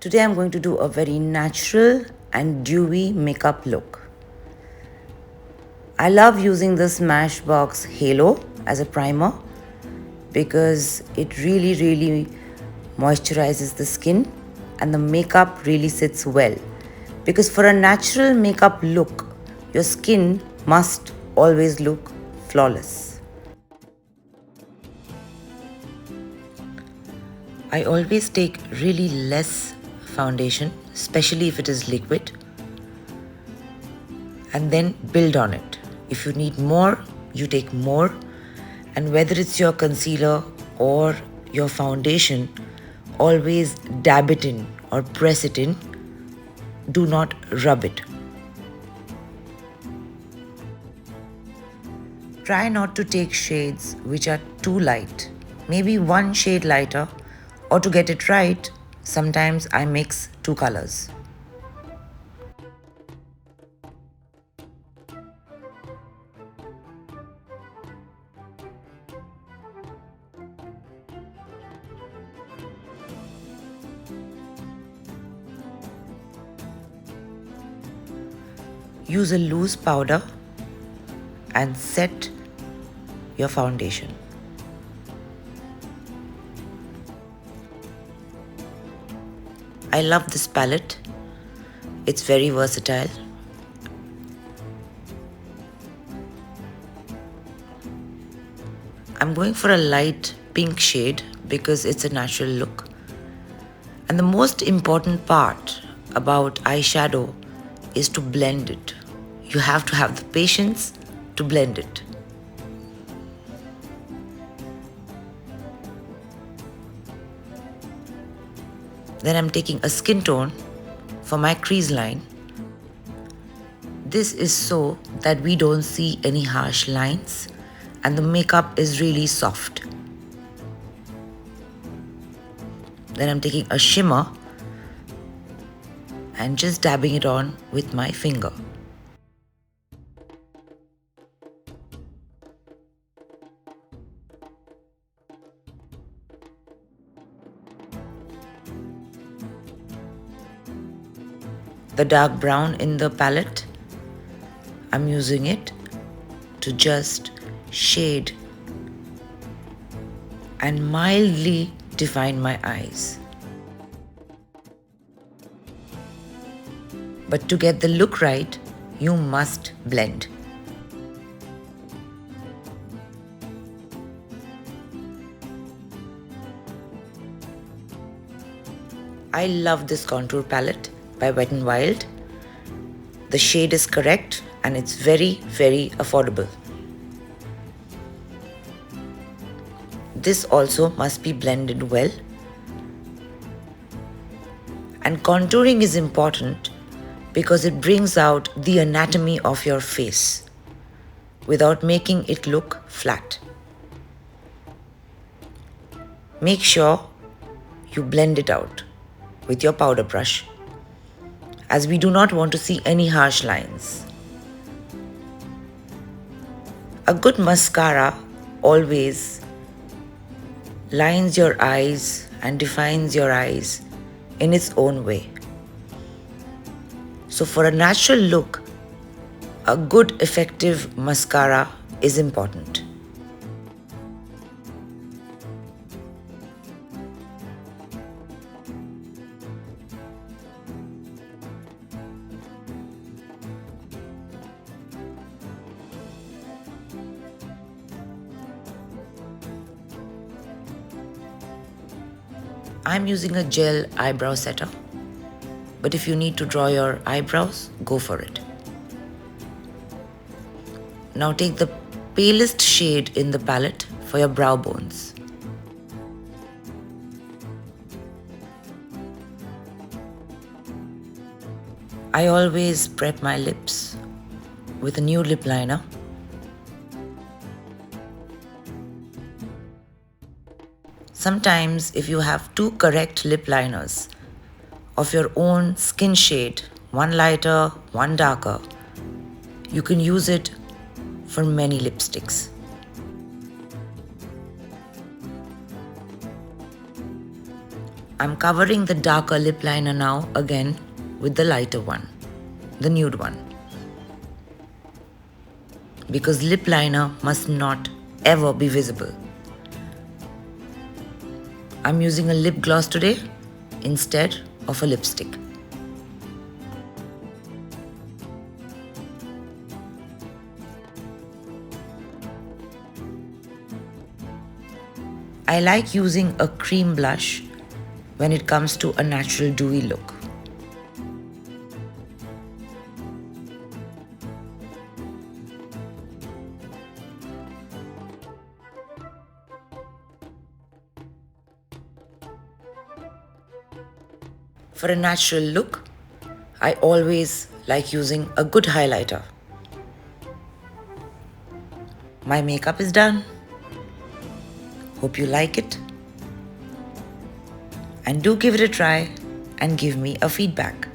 Today I'm going to do a very natural and dewy makeup look. I love using the Smashbox Halo as a primer because it really moisturizes the skin and the makeup really sits well. Because for a natural makeup look, your skin must always look flawless. I always take really less foundation, especially if it is liquid, and then build on it. If you need more, you take more, and whether it's your concealer or your foundation, always dab it in or press it in. Do not rub it. Try not to take shades which are too light. Maybe one shade lighter, or to get it right, sometimes I mix two colors. Use a loose powder and set your foundation. I love this palette. It's very versatile. I'm going for a light pink shade because it's a natural look. And the most important part about eyeshadow is to blend it. You have to have the patience to blend it. Then I'm taking a skin tone for my crease line. This is so that we don't see any harsh lines and the makeup is really soft. Then I'm taking a shimmer and just dabbing it on with my finger. The dark brown in the palette, I'm using it to just shade and mildly define my eyes. But to get the look right, you must blend. I love this contour palette by Wet n Wild. The shade is correct and it's very affordable. This also must be blended well. And contouring is important because it brings out the anatomy of your face without making it look flat. Make sure you blend it out with your powder brush, as we do not want to see any harsh lines. A good mascara always lines your eyes and defines your eyes in its own way. So for a natural look, a good effective mascara is important. I'm using a gel eyebrow setter, but if you need to draw your eyebrows, go for it. Now take the palest shade in the palette for your brow bones. I always prep my lips with a Nude lip liner. Sometimes if you have two correct lip liners of your own skin shade, one lighter, one darker, you can use it for many lipsticks. I'm covering the darker lip liner now again with the lighter one, the nude one. Because lip liner must not ever be visible. I'm using a lip gloss today instead of a lipstick. I like using a cream blush when it comes to a natural dewy look. For a natural look, I always like using a good highlighter. My makeup is done. Hope you like it. And do give it a try and give me a feedback.